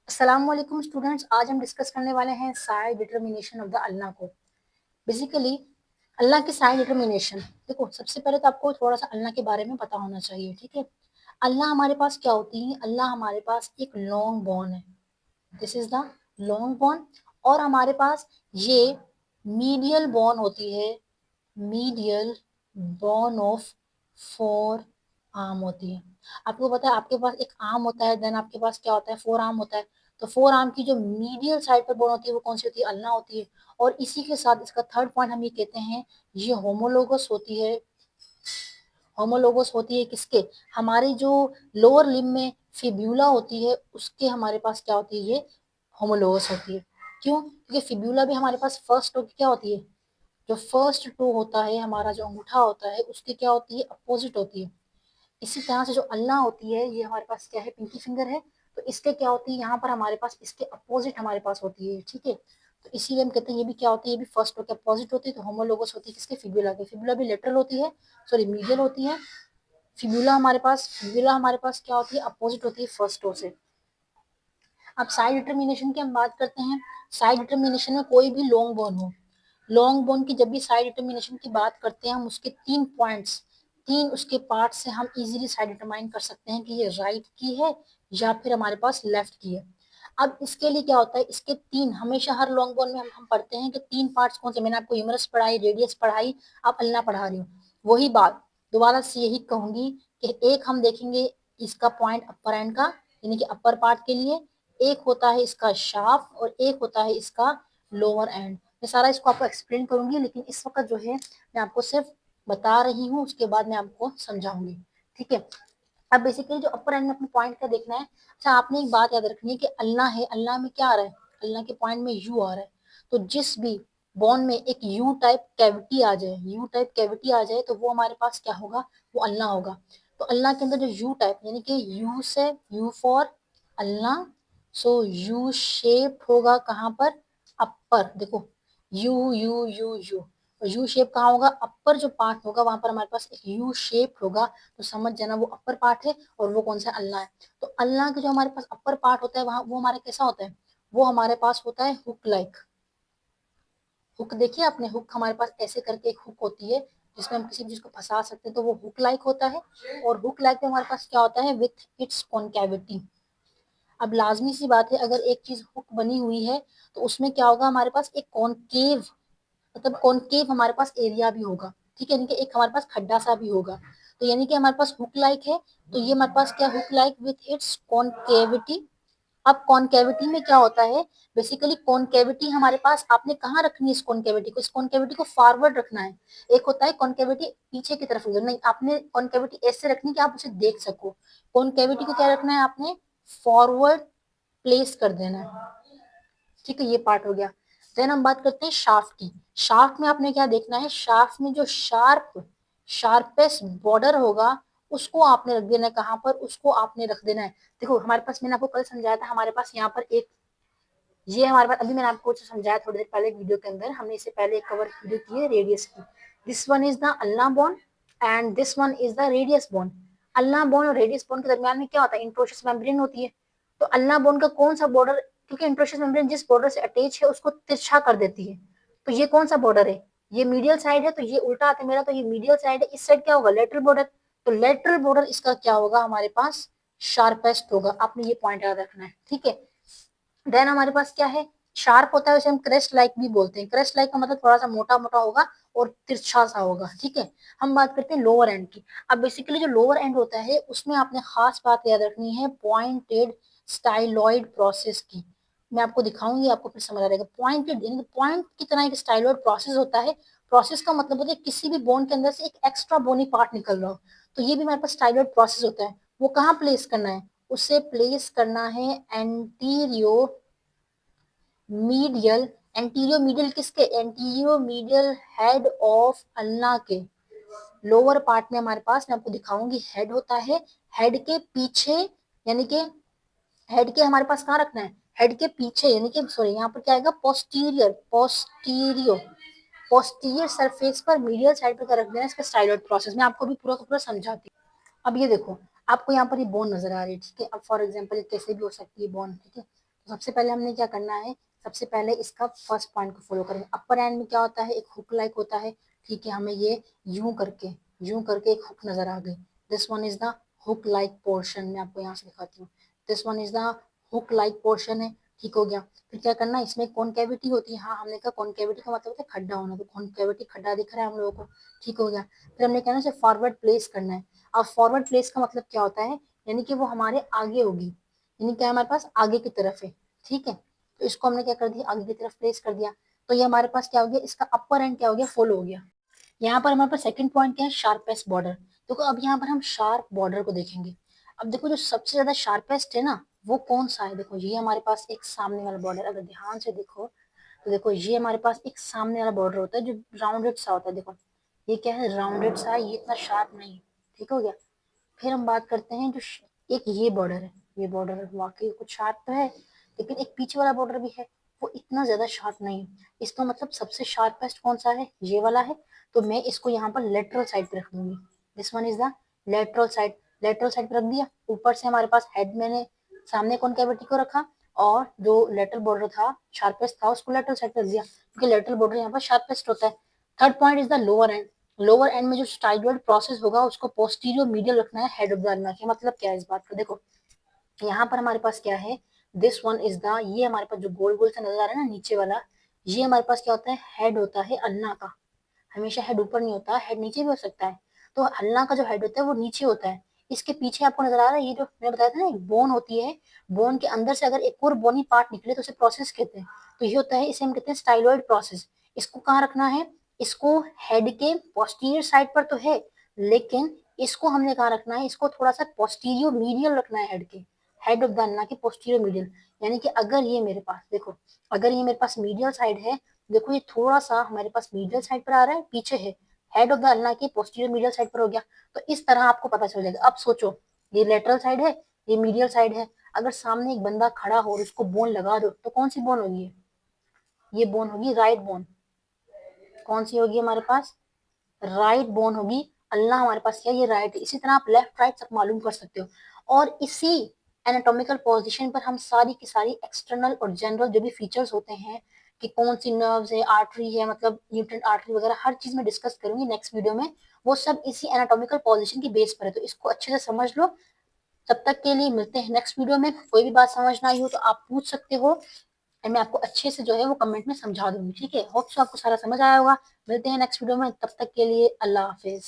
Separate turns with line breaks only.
अस्सलाम वालेकुम स्टूडेंट्स। आज हम डिस्कस करने वाले हैं साइड डिटर्मिनेशन ऑफ द अल्लाह को। बेसिकली अल्लाह की साइड डिटर्मिनेशन, देखो सबसे पहले तो आपको थोड़ा सा अल्लाह के बारे में पता होना चाहिए, ठीक है। अल्लाह हमारे पास क्या होती है? अल्लाह हमारे पास एक लॉन्ग बॉन है, this is the long bone. और हमारे पास ये मीडियल बॉन होती है, medial Bon of four arm होती है। आपको पता है आपके पास एक आर्म होता है, देन आपके पास क्या होता है, फोर आर्म होता है। तो फोर आर्म की जो मीडियल साइड पर बोन होती है वो कौन सी होती है? अल्लाह होती है। और इसी के साथ इसका थर्ड पॉइंट हम ये कहते हैं, ये होमोलोगस होती है। होमोलोगस होती है किसके? हमारी जो लोअर लिम्ब में फिब्यूला होती है उसके हमारे पास क्या होती है? ये होमोलोगस होती है। क्यों? क्योंकि फिब्यूला भी हमारे पास फर्स्ट टो की क्या होती है? जो फर्स्ट टो होता है, हमारा जो अंगूठा होता है, उसकी क्या होती है? अपोजिट होती है। इसी तरह से जो अल्लाह होती है, ये हमारे पास क्या है? पिंकी फिंगर है। तो इसके क्या होती है? यहाँ पर हमारे पास इसके अपोजिट हमारे पास होती है, ठीक है। तो इसीलिए हम कहते हैं ये भी क्या होती है? ये भी फर्स्ट टो के अपोजिट होती है। तो होमोलोगस होती है किसके? फिब्यूला के। फिब्यूला भी लेटरल होती है, सॉरी मीडियल होती है। फिब्यूला हमारे पास क्या होती है? अपोजिट होती है फर्स्ट टो से। अब साइड डिटर्मिनेशन की हम बात करते हैं। साइड डिटर्मिनेशन में कोई भी लॉन्ग बोन हो, लॉन्ग बोन की जब भी साइड डिटर्मिनेशन की बात करते हैं, हम उसके तीन पॉइंट्स, तीन उसके पार्ट से हम इजीली साइड डिटरमाइन कर सकते हैं कि ये राइट की है या फिर हमारे पास लेफ्ट की है। अब इसके लिए क्या होता है? इसके तीन, हमेशा हर लॉन्ग बोन में हम पढ़ते हैं कि तीन पार्ट्स कौन से। मैंने आपको ह्यूमरस पढ़ाई, रेडियस पढ़ाई, आप अल्लाह पढ़ा रही हूँ। वही बात दोबारा से यही कहूंगी कि एक हम देखेंगे इसका पॉइंट अपर एंड का, यानी कि अपर पार्ट के लिए। एक होता है इसका शाफ्ट और एक होता है इसका लोअर एंड। मैं सारा इसको आपको एक्सप्लेन करूंगी, लेकिन इस वक्त जो है मैं आपको सिर्फ बता रही हूँ, उसके बाद मैं आपको समझाऊंगी, ठीक है। अब बेसिकली जो अपर एंड में अपने पॉइंट का देखना है। अच्छा, आपने एक बात याद रखनी है कि अल्लाह है, अल्लाह में क्या आ रहा है? अल्लाह के पॉइंट में यू आ रहा है। तो जिस भी बॉन में एक यू टाइप कैविटी आ जाए, यू टाइप कैविटी आ जाए, तो वो हमारे पास क्या होगा? वो अल्लाह होगा। तो अल्लाह के अंदर जो यू टाइप, यानी कि यू से, you for Allah, so U shape होगा कहाँ पर? अपर। देखो you you you you, U shape कहाँ होगा? अपर जो पार्ट होगा वहां पर हमारे पास एक यू शेप होगा। तो समझ जाना वो अपर पार्ट है और वो कौन सा? अल्लाह है। तो अल्लाह के जो हमारे पास अपर पार्ट होता है वहां, वो हमारा कैसा होता है? वो हमारे पास होता है हुक लाइक। हुक देखिए आपने, हुक हमारे पास ऐसे करके एक हुक होती है जिसमें हम किसी भी चीज को फंसा सकते हैं, तो वो हुक लाइक होता है। और हुक लाइक में हमारे पास क्या होता है? With its concavity. अब लाजमी सी बात है, अगर एक चीज हुक बनी हुई है तो उसमें क्या होगा? हमारे पास एक कॉनकेव, मतलब कॉनकेव हमारे पास एरिया भी होगा, ठीक है। यानी कि एक हमारे पास खड्डा सा भी होगा। तो यानी कि हमारे पास हुक लाइक है, तो ये हमारे पास क्या? Hook like with its कॉनकेविटी। अब कॉनकेविटी में क्या होता है? बेसिकली कॉनकेविटी हमारे पास आपने कहाँ रखनी है? इस कॉनकेविटी को, इस कॉनकेविटी को फॉरवर्ड रखना है। एक होता है कॉनकेविटी पीछे की तरफ, नहीं, आपने कॉनकेविटी ऐसे रखनी कि आप उसे देख सको। कॉनकेविटी को क्या रखना है आपने? फॉरवर्ड प्लेस कर देना है, ठीक है। ये पार्ट हो गया। देन हम बात करते हैं शाफ्ट की। शाफ्ट में आपने क्या देखना है? शाफ्ट में जो शार्पेस्ट बॉर्डर होगा उसको आपने रख देना है। कहाँ पर? उसको आपने रख देना है। देखो हमारे पास, मैंने आपको कल समझाया था, हमारे पास यहाँ पर एक, ये हमारे पास, अभी मैंने आपको समझाया थोड़ी देर पहले वीडियो के अंदर, हमने इससे पहले एक कवर वीडियो की है रेडियस की। This one is the ulna bone and this one is the radius bone. Ulna बॉन और रेडियस बॉन के दरमियान में क्या होता है? इंट्रोशियस मेम्ब्रेन होती है। तो अल्लाह बॉन का कौन सा बॉर्डर, क्योंकि इंट्रोशियस मेम्ब्रेन जिस बॉर्डर से अटैच है उसको तिरछा कर देती है। तो ये कौन सा बॉर्डर है? ये मीडियल साइड है, तो ये उल्टा आता है मेरा, तो ये मीडियल साइड है। इस साइड क्या होगा? Lateral border. तो लेटरल बॉर्डर इसका क्या होगा? हमारे पास शार्पेस्ट होगा। आपने ये पॉइंट याद रखना है, ठीक है। देन हमारे पास क्या है? शार्प होता है, उसे हम क्रेस्ट लाइक भी बोलते हैं। क्रेस्ट लाइक का मतलब थोड़ा सा मोटा मोटा होगा और तिरछा सा होगा, ठीक है। हम बात करते हैं लोअर एंड की। अब बेसिकली जो लोअर एंड होता है उसमें आपने खास बात याद रखनी है, पॉइंटेड स्टाइलॉइड प्रोसेस की। मैं आपको दिखाऊंगी, आपको फिर समझ आ जाएगा। पॉइंटेड यानी पॉइंट की तरह एक स्टाइलॉइड प्रोसेस होता है। प्रोसेस का मतलब होता है किसी भी बोन के अंदर से एक एक्स्ट्रा बोनी पार्ट निकल रहा हो। तो ये भी हमारे पास स्टाइलॉइड प्रोसेस होता है। वो कहाँ प्लेस करना है? उसे प्लेस करना है एंटीरियो मीडियल। एंटीरियो मीडियल किसके? एंटीरियो मीडियल हेड ऑफ अल्लाह के लोअर पार्ट में हमारे पास, मैं आपको दिखाऊंगी, हेड होता है। हेड के पीछे, यानी कि हेड के हमारे पास कहाँ रखना है? हेड के पीछे, यानी कि सॉरी, यहाँ पर क्या आएगा? पोस्टीरियर, पोस्टीरियर सरफेस पर मीडियल साइड पर क्या रख देना है? इसका स्टाइलॉइड प्रोसेस मैं आपको भी पूरा का पूरा समझाती हूँ। अब ये देखो, आपको यहाँ पर ये बोन नजर आ रही है, ठीक है। अब फॉर एग्जाम्पल कैसे भी हो सकती है बोन, ठीक है। सबसे पहले हमने क्या करना है, सबसे पहले इसका फर्स्ट पॉइंट को फॉलो करेंगे। अपर एंड में क्या होता है, एक हुक लाइक होता है, ठीक है। हमें ये यूं करके एक हुक नजर आ गई। This one is the hook like portion. मैं आपको यहाँ से दिखाती हूँ। This one is the hook like portion है, ठीक हो गया। फिर क्या करना है, इसमें कॉनकेविटी होती है। हाँ, हमने कहा कॉनकेविटी का मतलब होता है खड्डा होना, तो कॉनकेविटी खड्डा दिख रहा है हम लोगों को, ठीक हो गया। फिर हमने कहना है फॉरवर्ड प्लेस करना है। अब फॉरवर्ड प्लेस का मतलब क्या होता है, यानी कि वो हमारे आगे होगी, यानी क्या हमारे पास आगे की तरफ है, ठीक है। तो इसको हमने क्या कर दिया, आगे की तरफ प्लेस कर दिया। तो ये हमारे पास क्या हो गया, इसका अपर एंड क्या हो गया, फुल हो गया। यहाँ पर हमारे पास सेकंड पॉइंट क्या है, शार्पेस्ट बॉर्डर। देखो अब यहाँ पर हम शार्प बॉर्डर को देखेंगे। अब देखो जो सबसे ज्यादा शार्पेस्ट है ना, वो कौन सा है, देखो ये हमारे पास एक सामने वाला बॉर्डर, अगर ध्यान से देखो तो देखो ये हमारे पास एक सामने वाला बॉर्डर होता है जो राउंडेड सा होता है। देखो ये क्या है, राउंडेड सा है, ये इतना शार्प नहीं है, ठीक हो गया। फिर हम बात करते हैं जो एक ये बॉर्डर है, ये बॉर्डर वाकई कुछ शार्प तो है, लेकिन एक पीछे वाला बॉर्डर भी है, वो इतना ज्यादा शार्प नहीं है। इसका मतलब सबसे शार्पेस्ट कौन सा है, ये वाला है। तो मैं इसको यहाँ पर लेटरल साइड पे रख दूंगी। This one is the lateral side. Lateral side पे रख दिया। ऊपर से हमारे पास हेड, मैंने सामने कॉनकेविटी को रखा, और जो लेटरल बॉर्डर था शार्पेस्ट था उसको लेटरल साइड पे रख दिया, क्योंकि लेटरल बॉर्डर यहाँ पर शार्पेस्ट होता है। Third point is the lower and. Lower and में जो स्टाइलॉइड प्रोसेस होगा उसको पोस्टीरियर मीडियल रखना है हेड ऑफ द अल्ना के। मतलब क्या है इस बात का, देखो यहाँ पर हमारे पास क्या है, दिस वन इज द, ये हमारे पास जो गोल गोल सा नजर आ रहा है ना नीचे वाला, ये हमारे पास क्या होता है, हेड होता है अल्ना का। हमेशा हेड ऊपर नहीं होता, हेड नीचे भी हो सकता है। तो अल्लाह का जो हेड होता है वो नीचे होता है। इसके पीछे आपको नजर आ रहा है, ये जो मैंने बताया था ना एक बोन होती है, बोन के अंदर से अगर एक और बोनी पार्ट निकले तो उसे प्रोसेस कहते हैं। तो ये होता है, इसे हम कहते हैं स्टाइलॉइड प्रोसेस। इसको कहाँ रखना है, इसको हेड के पोस्टीरियर साइड पर तो है, लेकिन इसको हमने कहाँ रखना है, इसको थोड़ा सा पोस्टीरियर मीडियल रखना है हेड के, हेड ऑफ द अन्ना के पोस्टीरियर मीडियल। यानी कि अगर ये मेरे पास देखो, अगर ये मेरे पास मीडियल साइड है, देखो ये थोड़ा सा हमारे पास मीडियल साइड पर आ रहा है, पीछे है, हेड ऑफ द अल्लाह की पोस्टीरियर मीडियल साइड पर हो गया। तो इस तरह आपको पता चल जाएगा। अब सोचो, ये लेटरल साइड है, ये मीडियल साइड है। अगर सामने एक बंदा खड़ा हो और उसको बोन लगा दो तो कौन सी बोन होगी, ये बोन होगी राइट बोन। कौन सी होगी हमारे पास, राइट बोन होगी। अल्लाह हमारे पास क्या, ये राइट है। इसी तरह आप लेफ्ट राइट सब मालूम कर सकते हो। और इसी एनाटॉमिकल पोजीशन पर हम सारी की सारी एक्सटर्नल और जनरल जो भी फीचर्स होते हैं, कि कौन सी नर्व्स है, आर्टरी है, मतलब न्यूट्रन आर्टरी वगैरह, हर चीज में डिस्कस करूंगी नेक्स्ट वीडियो में। वो सब इसी एनाटॉमिकल पोजीशन की बेस पर है, तो इसको अच्छे से समझ लो। तब तक के लिए मिलते हैं नेक्स्ट वीडियो में। कोई भी बात समझ ना आई हो तो आप पूछ सकते हो, और मैं आपको अच्छे से जो है वो कमेंट में समझा दूंगी, ठीक है। होप सो आपको सारा समझ आया होगा। मिलते हैं नेक्स्ट वीडियो में, तब तक के लिए अल्लाह हाफिज।